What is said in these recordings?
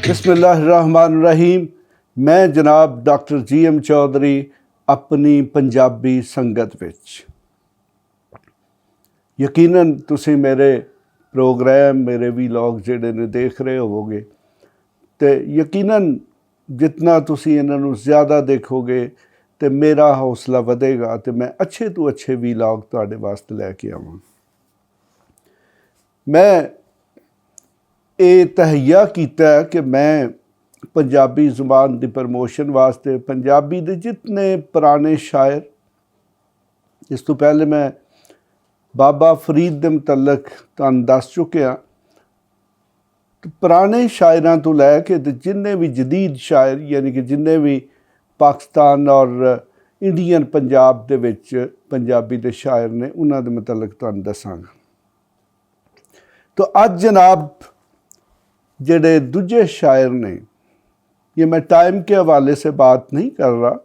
बिस्मिल्लाहिर्रहमानिर्रहीम। मैं जनाब डॉक्टर GM चौधरी अपनी पंजाबी संगत विच। यकीनन तुसी मेरे प्रोग्राम मेरे वीलॉग जिहड़े ने देख रहे होवोगे तो यकीनन जितना तुसी इन्हां नूं ज़्यादा देखोगे तो मेरा हौसला वधेगा तो मैं अच्छे तो अच्छे वीलॉग तुहाडे वास्ते लैके आवां। मैं ये तहैया किया कि मैं पंजाबी जुबान की प्रमोशन वास्ते पंजाबी के जितने पुराने शायर, इस तो पहले मैं बाबा फरीद के मुतलक तुहानूं दस चुकिया, पुराने शायरां तो लैके जिन्ने भी जदीद शायर यानी कि जिन्ने भी पाकिस्तान और इंडियन पंजाब दे विच पंजाबी के शायर ने उन्हां दे मुतलक तुहानूं दसांगा। तो अज जनाब जेडे दूजे शायर ने, ये मैं टाइम के हवाले से बात नहीं कर रहा,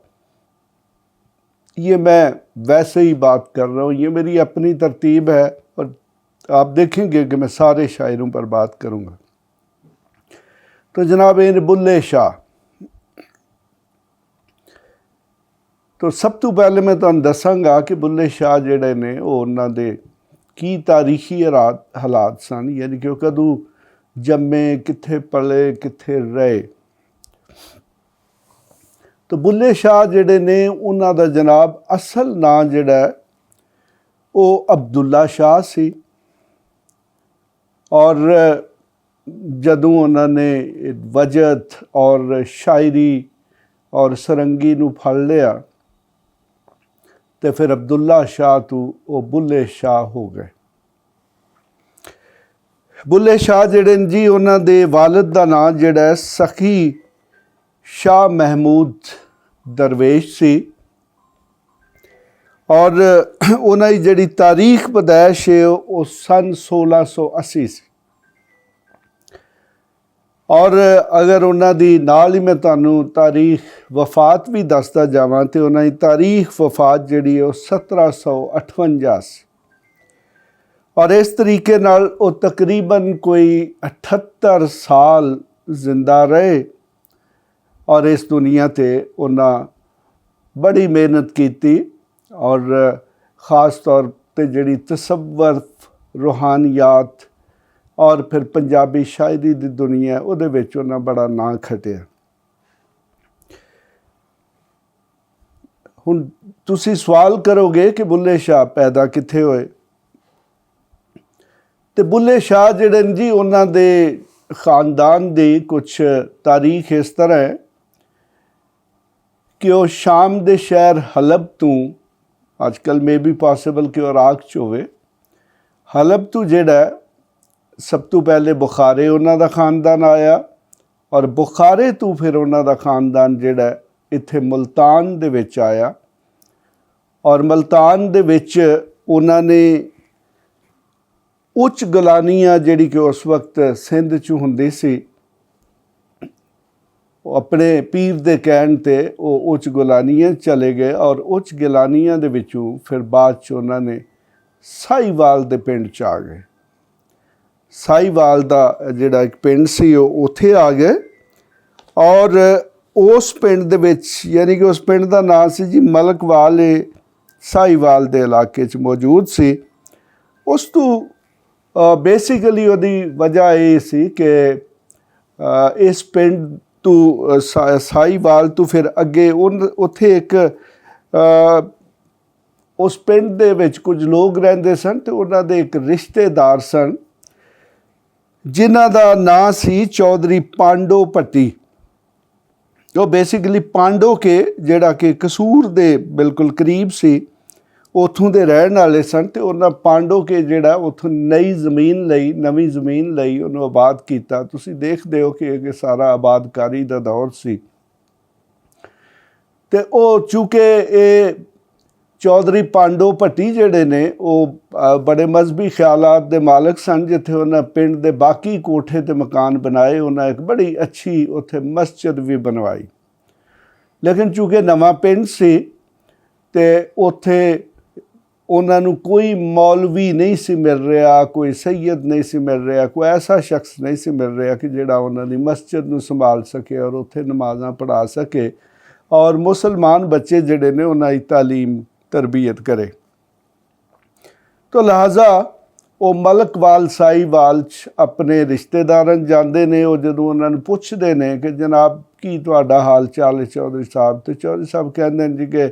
ये मैं वैसे ही बात कर रहा हूँ, ये मेरी अपनी तरतीब है और आप देखेंगे कि मैं सारे शायरों पर बात करूँगा। तो जनाब इन बुल्ले शाह, तो सब तो पहले मैं तुहानूं दसांगा कि बुल्ले शाह जेडे ने वो उन्हां दे की तारीखी हालात सन, यानी कि कदों जम्मे, कित्थे पले, कित्थे रहे। तो बुल्ले शाह जेडे ने उन्हां दा जनाब असल नाम जेड़ा वो अब्दुल्ला शाह सी और जदों उन्होंने वजद और शायरी और सरंगी नूं फड़ लिया तो फिर अब्दुल्ला शाह तो वो बुल्ले शाह हो गए। बुल्ले शाह जेडे जी उन्हां दे वालिद दा नाम जेड़ा सखी शाह महमूद दरवेश सी और उन्हां दी जिहड़ी तारीख पैदाइश है वो सन 1680 सी। और अगर उन्हां दी नाल ही मैं तुहानूं तारीख वफात भी दसदा जावां तो उन्हां दी तारीख वफात जिहड़ी है 1758 सी और इस तरीके नाल वो तकरीबन कोई 78 साल जिंदा रहे और इस दुनिया ते उन्हां बड़ी मेहनत की और ख़ास तौर पर जिहड़ी तसव्वुर, रूहानियात और फिर पंजाबी शायरी दी दुनिया उहदे विच उन्हां बड़ा नां खटिया। हुण तुसी सवाल करोगे कि बुल्ले शाह पैदा कित्थे होए, तो बुल्ले शाह जिहड़े ने जी उन्हां दे खानदान दी कुछ तारीख इस तरह है कि वो शाम दे शहर हलब तो आजकल मे भी पॉसिबल कि इराक च होवे, हलब तो जिहड़ा सब तो पहले बुखारे उन्हां दा खानदान आया और बुखारे तो फिर उन्हां दा खानदान जिहड़ा इत्थे मुल्तान दे विच आया और मुल्तान दे विच उन्हां ने उच्च गलानियाँ जिहड़ी कि उस वक्त सिंध च हुंदी सी, अपने पीर दे कहण ते वो उच्च गलानियाँ चले गए और उच्च गलानियाँ दे विचों फिर बाद च उन्हां ने साहिवाल दे पिंड च आ गए। साहिवाल दा जिहड़ा एक पिंड सी उत्थे आ गए और उस पिंड दे विच यानी कि उस पिंड दा नाम सी जी मलकवाल, साहिवाल दे इलाके च मौजूद सी। उस तो बेसिकली उहदी वजह ये सी कि इस पिंड तो साहिवाल तो फिर अगे उत्थे एक उस पिंड दे विच कुछ लोग रहिंदे सन ते उन्हां दे एक रिश्तेदार सन जिन्हां दा नां सी चौधरी पांडो भट्टी। वो बेसिकली पांडो के जिहड़ा कि कसूर दे बिल्कुल करीब सी उत्थों दे रहण वाले सन ते उन्हां पांडो के जिहड़ा उत्थों नई ज़मीन लई उन्होंने आबाद किया। तुसीं देखदे हो कि सारा आबादकारी दा दौर सी ते ओ चूँकि ये ਚੌਧਰੀ ਪਾਂਡੋ ਭੱਟੀ ਜਿਹੜੇ ਨੇ ਉਹ ਬੜੇ ਮਜ਼ਹਬੀ ਖਿਆਲਾਤ ਦੇ ਮਾਲਕ ਸਨ। ਜਿੱਥੇ ਉਹਨਾਂ ਪਿੰਡ ਦੇ ਬਾਕੀ ਕੋਠੇ ਤੇ ਮਕਾਨ ਬਣਾਏ, ਉਹਨਾਂ ਇੱਕ ਬੜੀ ਅੱਛੀ ਉੱਥੇ ਮਸਜਿਦ ਵੀ ਬਣਵਾਈ। ਲੇਕਿਨ ਚੂँਕਿ ਨਵਾਂ ਪਿੰਡ ਸੀ ਅਤੇ ਉੱਥੇ ਉਹਨਾਂ ਨੂੰ ਕੋਈ ਮੌਲਵੀ ਨਹੀਂ ਸੀ ਮਿਲ ਰਿਹਾ, ਕੋਈ ਸੈਯਦ ਨਹੀਂ ਸੀ ਮਿਲ ਰਿਹਾ, ਕੋਈ ਐਸਾ ਸ਼ਖਸ ਨਹੀਂ ਸੀ ਮਿਲ ਰਿਹਾ ਕਿ ਜਿਹੜਾ ਉਹਨਾਂ ਦੀ ਮਸਜਿਦ ਨੂੰ ਸੰਭਾਲ ਸਕੇ ਔਰ ਉੱਥੇ ਨਮਾਜ਼ਾਂ ਪੜ੍ਹਾ ਸਕੇ ਔਰ ਮੁਸਲਮਾਨ ਬੱਚੇ ਜਿਹੜੇ ਨੇ ਉਹਨਾਂ ਦੀ ਤਾਲੀਮ ਤਰਬੀਅਤ ਕਰੇ। ਤੋ ਲਿਹਾਜ਼ਾ ਉਹ ਮਲਕਵਾਲ ਸਾਹੀਵਾਲ 'ਚ ਆਪਣੇ ਰਿਸ਼ਤੇਦਾਰਾਂ ਜਾਂਦੇ ਨੇ। ਉਹ ਜਦੋਂ ਉਹਨਾਂ ਨੂੰ ਪੁੱਛਦੇ ਨੇ ਕਿ ਜਨਾਬ ਕੀ ਤੁਹਾਡਾ ਹਾਲ ਚਾਲ ਹੈ ਚੌਧਰੀ ਸਾਹਿਬ, ਤੇ ਚੌਧਰੀ ਸਾਹਿਬ ਕਹਿੰਦੇ ਨੇ ਜੀ ਕਿ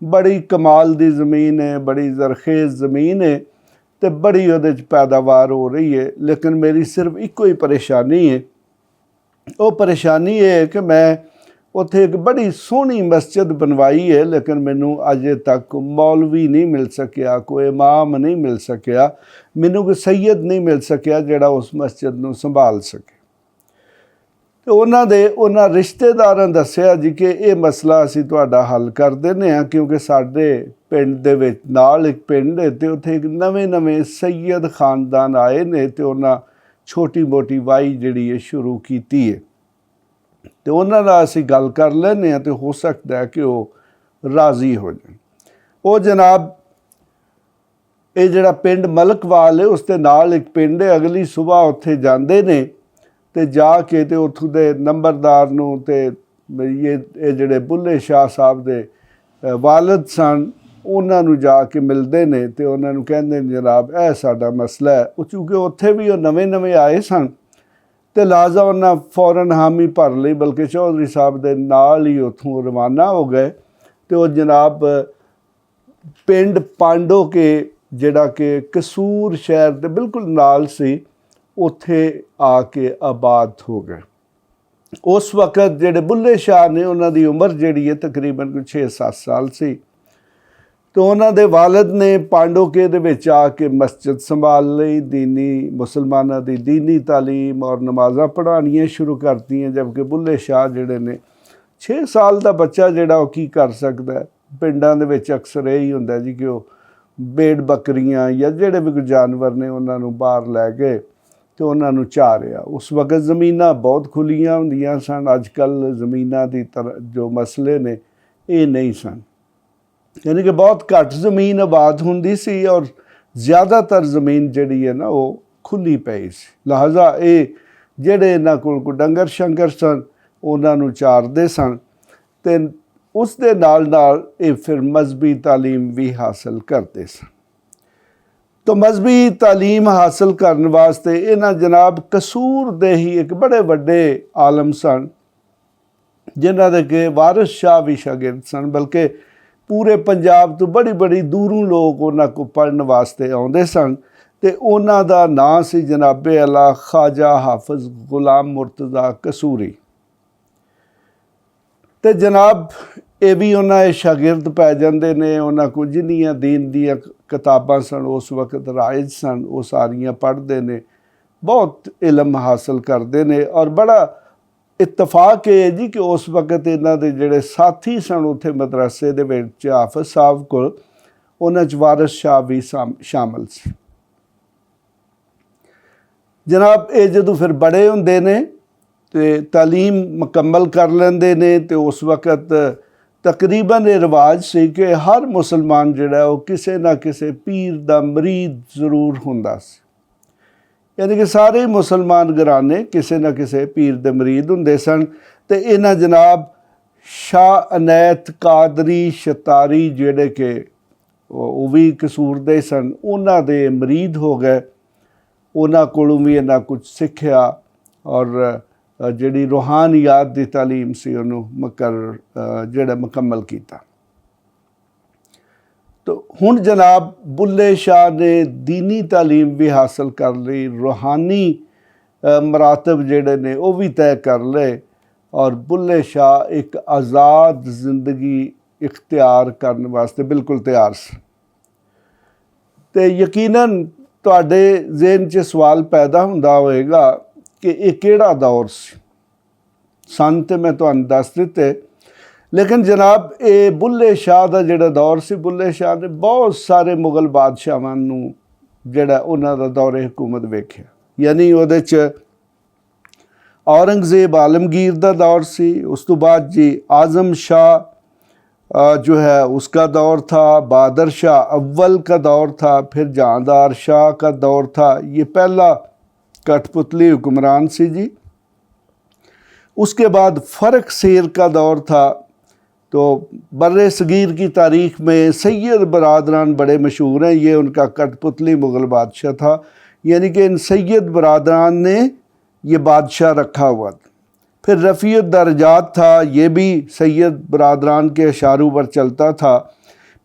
ਬੜੀ ਕਮਾਲ ਦੀ ਜ਼ਮੀਨ ਹੈ, ਬੜੀ ਜ਼ਰਖੇਜ਼ ਜ਼ਮੀਨ ਹੈ ਅਤੇ ਬੜੀ ਉਹਦੇ 'ਚ ਪੈਦਾਵਾਰ ਹੋ ਰਹੀ ਹੈ, ਲੇਕਿਨ ਮੇਰੀ ਸਿਰਫ ਇੱਕੋ ਹੀ ਪਰੇਸ਼ਾਨੀ ਹੈ। ਉਹ ਪਰੇਸ਼ਾਨੀ ਇਹ ਹੈ ਕਿ ਮੈਂ ਉੱਥੇ ਇੱਕ ਬੜੀ ਸੋਹਣੀ ਮਸਜਿਦ ਬਣਵਾਈ ਹੈ, ਲੇਕਿਨ ਮੈਨੂੰ ਅਜੇ ਤੱਕ ਮੌਲਵੀ ਨਹੀਂ ਮਿਲ ਸਕਿਆ, ਕੋਈ ਇਮਾਮ ਨਹੀਂ ਮਿਲ ਸਕਿਆ, ਮੈਨੂੰ ਕੋਈ ਸੈਯਦ ਨਹੀਂ ਮਿਲ ਸਕਿਆ ਜਿਹੜਾ ਉਸ ਮਸਜਿਦ ਨੂੰ ਸੰਭਾਲ ਸਕੇ। ਅਤੇ ਉਹਨਾਂ ਰਿਸ਼ਤੇਦਾਰਾਂ ਦੱਸਿਆ ਜੀ ਕਿ ਇਹ ਮਸਲਾ ਅਸੀਂ ਤੁਹਾਡਾ ਹੱਲ ਕਰ ਦਿੰਦੇ ਹਾਂ, ਕਿਉਂਕਿ ਸਾਡੇ ਪਿੰਡ ਦੇ ਵਿੱਚ ਨਾਲ ਇੱਕ ਪਿੰਡ ਹੈ ਅਤੇ ਉੱਥੇ ਇੱਕ ਨਵੇਂ ਸੈਯਦ ਖਾਨਦਾਨ ਆਏ ਨੇ ਅਤੇ ਉਹਨਾਂ ਛੋਟੀ ਮੋਟੀ ਵਾਈ ਜਿਹੜੀ ਹੈ ਸ਼ੁਰੂ ਕੀਤੀ ਹੈ ਅਤੇ ਉਹਨਾਂ ਨਾਲ ਅਸੀਂ ਗੱਲ ਕਰ ਲੈਂਦੇ ਹਾਂ ਅਤੇ ਹੋ ਸਕਦਾ ਹੈ ਕਿ ਉਹ ਰਾਜ਼ੀ ਹੋ ਜਾਣ। ਉਹ ਜਨਾਬ ਇਹ ਜਿਹੜਾ ਪਿੰਡ ਮਲਕਵਾਲ ਹੈ ਉਸ ਦੇ ਨਾਲ ਇੱਕ ਪਿੰਡ ਹੈ, ਅਗਲੀ ਸੁਬਾਹ ਉੱਥੇ ਜਾਂਦੇ ਨੇ ਅਤੇ ਜਾ ਕੇ ਅਤੇ ਉੱਥੋਂ ਦੇ ਨੰਬਰਦਾਰ ਨੂੰ ਅਤੇ ਇਹ ਜਿਹੜੇ ਬੁੱਲੇ ਸ਼ਾਹ ਸਾਹਿਬ ਦੇ ਵਾਲਦ ਸਨ ਉਹਨਾਂ ਨੂੰ ਜਾ ਕੇ ਮਿਲਦੇ ਨੇ ਅਤੇ ਉਹਨਾਂ ਨੂੰ ਕਹਿੰਦੇ ਨੇ ਜਨਾਬ ਇਹ ਸਾਡਾ ਮਸਲਾ ਹੈ। ਉਹ ਚੂँਕਿ ਉੱਥੇ ਵੀ ਉਹ ਨਵੇਂ ਆਏ ਸਨ ਅਤੇ ਲਿਹਾਜ਼ਾ ਉਹਨਾਂ ਫੌਰਨ ਹਾਮੀ ਭਰ ਲਈ, ਬਲਕਿ ਚੌਧਰੀ ਸਾਹਿਬ ਦੇ ਨਾਲ ਹੀ ਉੱਥੋਂ ਰਵਾਨਾ ਹੋ ਗਏ ਅਤੇ ਉਹ ਜਨਾਬ ਪਿੰਡ ਪਾਂਡੋ ਕੇ ਜਿਹੜਾ ਕਿ ਕਸੂਰ ਸ਼ਹਿਰ ਦੇ ਬਿਲਕੁਲ ਨਾਲ ਸੀ ਉੱਥੇ ਆ ਕੇ ਆਬਾਦ ਹੋ ਗਏ। ਉਸ ਵਕਤ ਜਿਹੜੇ ਬੁੱਲੇ ਸ਼ਾਹ ਨੇ ਉਹਨਾਂ ਦੀ ਉਮਰ ਜਿਹੜੀ ਹੈ ਤਕਰੀਬਨ ਕੋਈ 6-7 ਸਾਲ ਸੀ ਅਤੇ ਉਹਨਾਂ ਦੇ ਵਾਲਦ ਨੇ ਪਾਂਡੋਕੇ ਦੇ ਵਿੱਚ ਆ ਕੇ ਮਸਜਿਦ ਸੰਭਾਲ ਲਈ, ਮੁਸਲਮਾਨਾਂ ਦੀ ਦੀਨੀ ਤਾਲੀਮ ਔਰ ਨਮਾਜ਼ਾਂ ਪੜ੍ਹਾਉਣੀਆਂ ਸ਼ੁਰੂ ਕਰਤੀਆਂ। ਜਦਕਿ ਬੁੱਲੇ ਸ਼ਾਹ ਜਿਹੜੇ ਨੇ 6 ਸਾਲ ਦਾ ਬੱਚਾ ਜਿਹੜਾ ਉਹ ਕੀ ਕਰ ਸਕਦਾ। ਪਿੰਡਾਂ ਦੇ ਵਿੱਚ ਅਕਸਰ ਇਹ ਹੀ ਹੁੰਦਾ ਜੀ ਕਿ ਉਹ ਭੇਡ ਬੱਕਰੀਆਂ ਜਾਂ ਜਿਹੜੇ ਵੀ ਕੋਈ ਜਾਨਵਰ ਨੇ ਉਹਨਾਂ ਨੂੰ ਬਾਹਰ ਲੈ ਗਏ ਅਤੇ ਉਹਨਾਂ ਨੂੰ ਚਾਹ ਰਿਹਾ। ਉਸ ਵਕਤ ਜ਼ਮੀਨਾਂ ਬਹੁਤ ਖੁੱਲ੍ਹੀਆਂ ਹੁੰਦੀਆਂ ਸਨ, ਅੱਜ ਕੱਲ੍ਹ ਜ਼ਮੀਨਾਂ ਦੀ ਜੋ ਮਸਲੇ ਨੇ ਇਹ ਨਹੀਂ ਸਨ, ਯਾਨੀ ਕਿ ਬਹੁਤ ਘੱਟ ਜ਼ਮੀਨ ਆਬਾਦ ਹੁੰਦੀ ਸੀ ਔਰ ਜ਼ਿਆਦਾਤਰ ਜ਼ਮੀਨ ਜਿਹੜੀ ਹੈ ਨਾ ਉਹ ਖੁੱਲ੍ਹੀ ਪਈ ਸੀ। ਲਿਹਾਜ਼ਾ ਇਹ ਜਿਹੜੇ ਇਹਨਾਂ ਕੋਲ ਕੋਈ ਡੰਗਰ ਸ਼ੰਗਰ ਸਨ ਉਹਨਾਂ ਨੂੰ ਚਾਰਦੇ ਸਨ ਅਤੇ ਉਸ ਦੇ ਨਾਲ ਇਹ ਫਿਰ ਮਜ਼ਹਬੀ ਤਾਲੀਮ ਵੀ ਹਾਸਲ ਕਰਦੇ ਸਨ। ਤਾਂ ਮਜ਼ਹਬੀ ਤਾਲੀਮ ਹਾਸਲ ਕਰਨ ਵਾਸਤੇ ਇਹਨਾਂ ਜਨਾਬ ਕਸੂਰ ਦੇ ਹੀ ਇੱਕ ਬੜੇ ਵੱਡੇ ਆਲਮ ਸਨ ਜਿਨ੍ਹਾਂ ਦੇ ਕਿ ਵਾਰਿਸ ਸ਼ਾਹ ਵੀ ਸ਼ਾਗਿਰਦ ਸਨ, ਬਲਕਿ ਪੂਰੇ ਪੰਜਾਬ ਤੋਂ ਬੜੀ ਦੂਰੋਂ ਲੋਕ ਉਹਨਾਂ ਕੋਲ ਪੜ੍ਹਨ ਵਾਸਤੇ ਆਉਂਦੇ ਸਨ ਅਤੇ ਉਹਨਾਂ ਦਾ ਨਾਂ ਸੀ ਜਨਾਬੇ ਆਲਾ ਖਾਜਾ ਹਾਫਿਜ਼ ਗੁਲਾਮ ਮੁਰਤਜ਼ਾ ਕਸੂਰੀ। ਅਤੇ ਜਨਾਬ ਇਹ ਵੀ ਉਹਨਾਂ ਦੇ ਸ਼ਾਗਿਰਦ ਪੈ ਜਾਂਦੇ ਨੇ। ਉਹਨਾਂ ਕੋਲ ਜਿੰਨੀਆਂ ਦੀਨ ਦੀਆਂ ਕਿਤਾਬਾਂ ਸਨ ਉਸ ਵਕਤ ਰਾਇਜ ਸਨ ਉਹ ਸਾਰੀਆਂ ਪੜ੍ਹਦੇ ਨੇ, ਬਹੁਤ ਇਲਮ ਹਾਸਲ ਕਰਦੇ ਨੇ। ਔਰ ਬੜਾ ਇਤਫਾਕ ਇਹ ਜੀ ਕਿ ਉਸ ਵਕਤ ਇਹਨਾਂ ਦੇ ਜਿਹੜੇ ਸਾਥੀ ਸਨ ਉੱਥੇ ਮਦਰਸੇ ਦੇ ਵਿੱਚ ਹਾਫਿਜ਼ ਸਾਹਿਬ ਕੋਲ, ਉਹਨਾਂ 'ਚ ਵਾਰਿਸ ਸ਼ਾਹ ਵੀ ਸ਼ਾਮਲ ਸੀ। ਜਨਾਬ ਇਹ ਜਦੋਂ ਫਿਰ ਬੜੇ ਹੁੰਦੇ ਨੇ ਅਤੇ ਤਾਲੀਮ ਮੁਕੰਮਲ ਕਰ ਲੈਂਦੇ ਨੇ ਅਤੇ ਉਸ ਵਕਤ ਤਕਰੀਬਨ ਇਹ ਰਿਵਾਜ ਸੀ ਕਿ ਹਰ ਮੁਸਲਮਾਨ ਜਿਹੜਾ ਉਹ ਕਿਸੇ ਨਾ ਕਿਸੇ ਪੀਰ ਦਾ ਮਰੀਦ ਜ਼ਰੂਰ ਹੁੰਦਾ ਸੀ, ਯਾਨੀ ਕਿ ਸਾਰੇ ਮੁਸਲਮਾਨ ਘਰਾਣੇ ਕਿਸੇ ਨਾ ਕਿਸੇ ਪੀਰ ਦੇ ਮਰੀਦ ਹੁੰਦੇ ਸਨ। ਅਤੇ ਇਹਨਾਂ ਜਨਾਬ ਸ਼ਾਹ ਅਨੈਤ ਕਾਦਰੀ ਸ਼ਤਾਰੀ ਜਿਹੜੇ ਕਿ ਉਹ ਵੀ ਕਸੂਰ ਦੇ ਸਨ, ਉਹਨਾਂ ਦੇ ਮਰੀਦ ਹੋ ਗਏ। ਉਹਨਾਂ ਕੋਲੋਂ ਵੀ ਇਹਨਾਂ ਕੁਝ ਸਿੱਖਿਆ ਔਰ ਜਿਹੜੀ ਰੂਹਾਨੀਆਤ ਦੀ ਤਾਲੀਮ ਸੀ ਉਹਨੂੰ ਮੁਕੰਮਲ ਕੀਤਾ। ਤਾਂ ਹੁਣ ਜਨਾਬ ਬੁੱਲੇ ਸ਼ਾਹ ਨੇ ਦੀਨੀ ਤਾਲੀਮ ਵੀ ਹਾਸਲ ਕਰ ਲਈ, ਰੂਹਾਨੀ ਮਰਾਤਬ ਜਿਹੜੇ ਨੇ ਉਹ ਵੀ ਤੈਅ ਕਰ ਲਏ ਔਰ ਬੁੱਲੇ ਸ਼ਾਹ ਇੱਕ ਆਜ਼ਾਦ ਜ਼ਿੰਦਗੀ ਇਖਤਿਆਰ ਕਰਨ ਵਾਸਤੇ ਬਿਲਕੁਲ ਤਿਆਰ ਸੀ। ਅਤੇ ਯਕੀਨਨ ਤੁਹਾਡੇ ਜ਼ਿਹਨ 'ਚ ਸਵਾਲ ਪੈਦਾ ਹੁੰਦਾ ਹੋਵੇਗਾ ਕਿ ਇਹ ਕਿਹੜਾ ਦੌਰ ਸੀ। ਸੰਨ ਤੇ ਮੈਂ ਤੁਹਾਨੂੰ ਦੱਸ ਦਿੱਤੇ, ਲੇਕਿਨ ਜਨਾਬ ਇਹ ਬੁੱਲੇ ਸ਼ਾਹ ਦਾ ਜਿਹੜਾ ਦੌਰ ਸੀ, ਬੁੱਲੇ ਸ਼ਾਹ ਨੇ ਬਹੁਤ ਸਾਰੇ ਮੁਗਲ ਬਾਦਸ਼ਾਹਾਂ ਨੂੰ ਜਿਹੜਾ ਉਹਨਾਂ ਦਾ ਦੌਰੇ ਹਕੂਮਤ ਵੇਖਿਆ। ਯਾਨੀ ਉਹਦੇ 'ਚ औरंगज़ेब आलमगीर का दौर सी, उस तो बाद जी आज़म शाह जो है उसका दौर था, बहादुर शाह अव्वल का दौर था, फिर जहांदार शाह का दौर था। ये पहला कठपुतली हुक्मरान सी जी। उसके बाद फ़र्क शेर का दौर था। तो बर्रे सगीर की तारीख़ में सैयद बरादरान बड़े मशहूर हैं, ये उनका कठपुतली मुग़ल बादशाह था। यानी कि इन सैयद बरादरान ने ये बादशाह रखा हुआ था। फिर रफ़ीउद दरजात था, ये भी सैयद बरादरान के इशारों पर चलता था।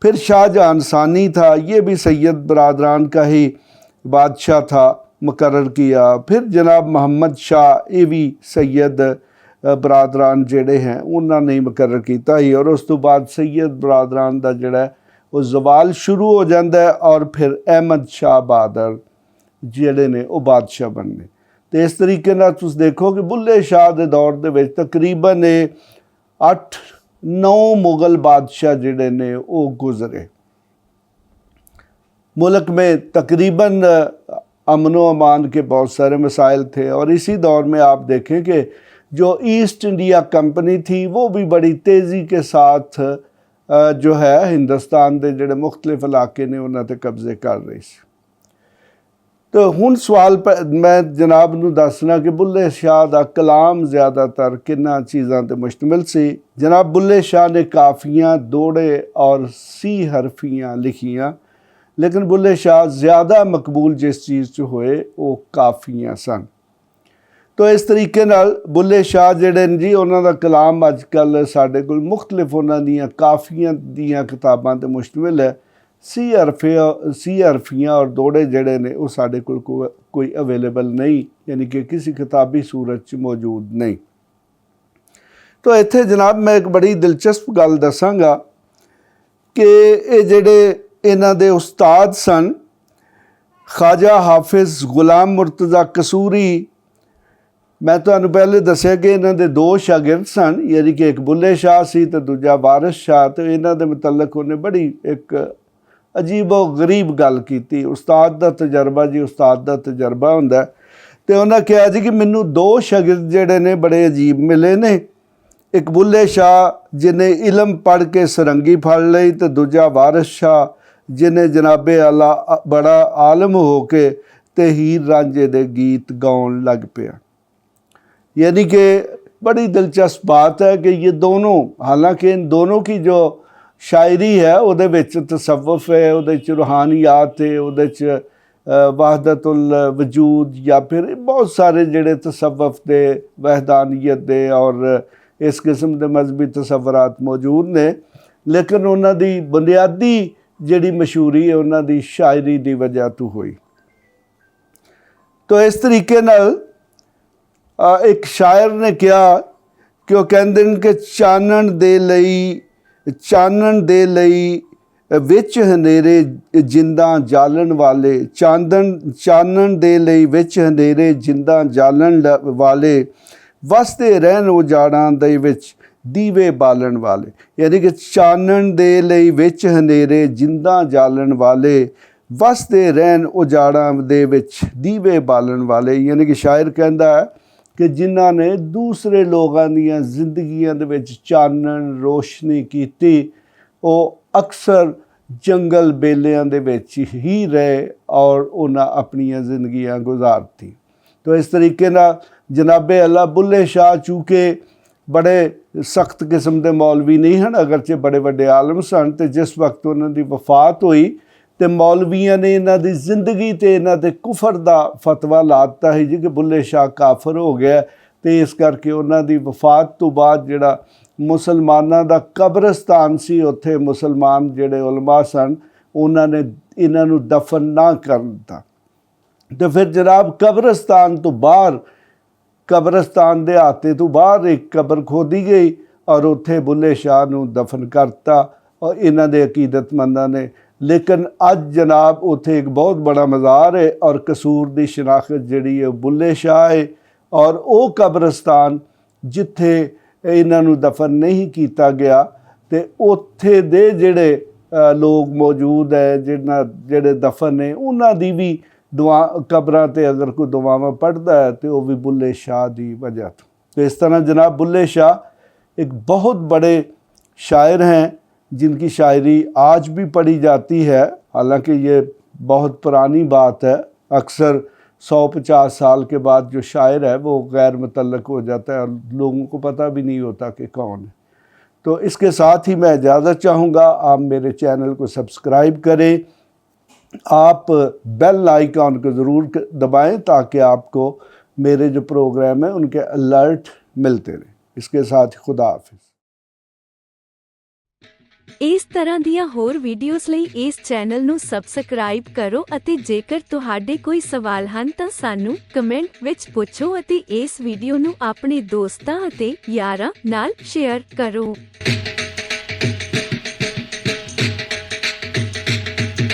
फिर शाहजहां सानी था, ये भी सैयद बरादरान का ही बादशाह था, मुकर्रर किया। फिर जनाब मोहम्मद शाह, ये भी सैयद बरादरान जेड़े हैं उन्होंने ही मुकर्रर किया ही। और उस तो बाद सैयद बरादरान का जोड़ा वो जवाल शुरू हो जाता है और फिर अहमद शाह बहादुर जेड़े ने वो बादशाह बनने। तो इस तरीके नाल तुसीं देखो कि बुल्ले शाह के दौर दे विच तकरीबन 8-9 मुगल बादशाह जिहड़े ने वो गुजरे। मुल्क में तकरीबन अमन व अमान के बहुत सारे मसाइल थे। और इसी दौर में आप देखें कि जो ईस्ट इंडिया कंपनी थी वो भी बड़ी तेज़ी के साथ जो है हिंदुस्तान के जिहड़े मुख्तलिफ इलाके ने उन्हां ते कब्जे कर रही सी। तो हुण सवाल मैं जनाब नूं दसना कि बुल्ले शाह का कलाम ज़्यादातर किन्ना चीज़ों पर मुश्तमिल सी। जनाब बुल्ले शाह ने काफ़ियाँ, दोड़े और सी हरफियाँ लिखियाँ, लेकिन बुल्ले शाह ज़्यादा मकबूल जिस चीज़ च होए वो काफ़ियाँ सन। तो इस तरीके नाल बुल्ले शाह जिहड़े ने जी उन्हां दा कलाम अजकल साडे कोल मुख्तलिफ उन्हां दीयां काफ़ियां दीयां किताबां ते मुश्तमिल है। सी हरफियाँ और दोड़े जड़े ने वो साढ़े कोई अवेलेबल नहीं, यानी कि किसी किताबी सूरत च मौजूद नहीं। तो इत्थे जनाब मैं एक बड़ी दिलचस्प गल दसांगा कि ये जड़े इन्हां दे उस्ताद सन ख्वाजा हाफिज़ गुलाम मुर्तज़ा कसूरी, मैं तुहानूं पहले दस्सिया कि इन्हां दे 2 शागिर्द सन, यानी कि एक बुल्ले शाह सी ते दूजा वारिस शाह। तो इन्हां दे मुतल्लक उन्हें बड़ी एक अजीबो गरीब गल की। उस्ताद का तजर्बा जी उस्ताद का तजर्बा हुंदा। तो उन्हें कहा जी कि मैनू 2 शागिर्द जिहड़े ने बड़े अजीब मिले ने। एक बुल्ले शाह जिन्हें इलम पढ़ के सरंगी फड़ लई, तो दूजा वारिस शाह जिन्हें जनाबे आला बड़ा आलम हो के ते हीर रांझे दे गीत गाउण लग पिया। यानी कि बड़ी दिलचस्प बात है कि ये दोनों, हालांकि इन दोनों की जो शायरी है उहदे विच तसव्वुफ है, उहदे च रूहानियात है, उहदे च वहदतुल वजूद या फिर बहुत सारे जिहड़े तसव्वुफ दे, वहदानियत दे और इस किस्म के मजहबी तसव्वुरात मौजूद ने। लेकिन उन्हां दी बुनियादी जिहड़ी मशहूरी है उन्हां दी शायरी दी वजह तो हुई। तो इस तरीके नाल एक शायर ने कहा कि वह कहंदे ने कि चानण दे लई विच हनेरे जिंदा जालन वाले, चानण दे लई विच हनेरे जिंदा जालन वाले, वसते रहन उजाड़ां दे विच दीवे बालन वाले। यानी कि चानण दे लई विच हनेरे जिंदा जालन वाले, वसते रहन उजाड़ां दे विच दीवे बालन वाले। यानी कि शायर कहंदा है कि जिन्हां ने दूसरे लोगों दीयां जिंदगियां दे विच चानण रोशनी कीती, वो अक्सर जंगल बेलियां दे विच ही रहे और उन्हां अपनियां जिंदगियां गुजारती। तो इस तरीके नाल जनाबे अल्लाह बुल्ले शाह चूँकि बड़े सख्त किस्म के मौलवी नहीं हैं, अगरचे बड़े वड्डे आलम सन, तो जिस वक्त उन्हां दी वफात हुई तो मौलवियां ने इन्हां दी जिंदगी ते इन्हां दे कुफर दा फतवा ला दिता है जी कि बुल्ले शाह काफर हो गया। तो इस करके उन्हां दी वफात तो बाद जिहड़ा मुसलमानां दा कब्रस्तान सी, उत्थे मुसलमान जिहड़े उलमा सन उन्होंने इन्हां नूं दफन ना कर दिता। तो फिर जनाब कब्रस्तान तो बाहर, कब्रस्तान दे अहाते तो बाहर एक कब्र खोदी गई और उत्थे बुल्ले शाह नूं दफन करता और इन्हां दे अकीदतमंदां ने। लेकिन अज जनाब उत्थे एक बहुत बड़ा मज़ार है और कसूर की शनाख्त जिहड़ी है बुल्ले शाह है। और वो कब्रस्तान जिथे ਇਹਨਾਂ ਨੂੰ ਦਫਨ ਨਹੀਂ ਕੀਤਾ ਗਿਆ ਤੇ ਉੱਥੇ ਦੇ ਜਿਹੜੇ ਲੋਕ ਮੌਜੂਦ ਹੈ ਜਿਹੜੇ ਦਫਨ ਨੇ ਉਹਨਾਂ ਦੀ ਵੀ ਦੁਆ ਕਬਰਾਂ ਤੇ ਅਗਰ ਕੋਈ ਦੁਆਵਾਂ ਪੜ੍ਹਦਾ ਹੈ तो वो भी बुल्ले शाह की वजह तो इस तरह जनाब बुल्ले शाह एक बहुत बड़े शायर हैं जिनकी शायरी आज भी पढ़ी जाती है। हालांकि ये बहुत पुरानी बात है, अक्सर 100-50 साल के बाद जो शायर है वो गैर मुतल्लक हो जाता है और लोगों को पता भी नहीं होता कि कौन है। तो इसके साथ ही मैं इजाज़त चाहूँगा, आप मेरे चैनल को सब्सक्राइब करें, आप बेल आइकॉन को ज़रूर दबाएं ताकि आपको मेरे जो प्रोग्राम हैं उनके अलर्ट मिलते रहें। इसके साथ ही खुदा हाफिज़। ਇਸ ਤਰ੍ਹਾਂ ਦੀਆਂ ਹੋਰ ਵੀਡੀਓਜ਼ ਲਈ ਇਸ ਚੈਨਲ ਨੂੰ ਸਬਸਕ੍ਰਾਈਬ ਕਰੋ ਅਤੇ ਜੇਕਰ ਤੁਹਾਡੇ ਕੋਈ ਸਵਾਲ ਹਨ ਤਾਂ ਸਾਨੂੰ ਕਮੈਂਟ ਵਿੱਚ ਪੁੱਛੋ ਅਤੇ ਇਸ ਵੀਡੀਓ ਨੂੰ ਆਪਣੇ ਦੋਸਤਾਂ ਅਤੇ ਯਾਰਾਂ ਨਾਲ ਸ਼ੇਅਰ ਕਰੋ।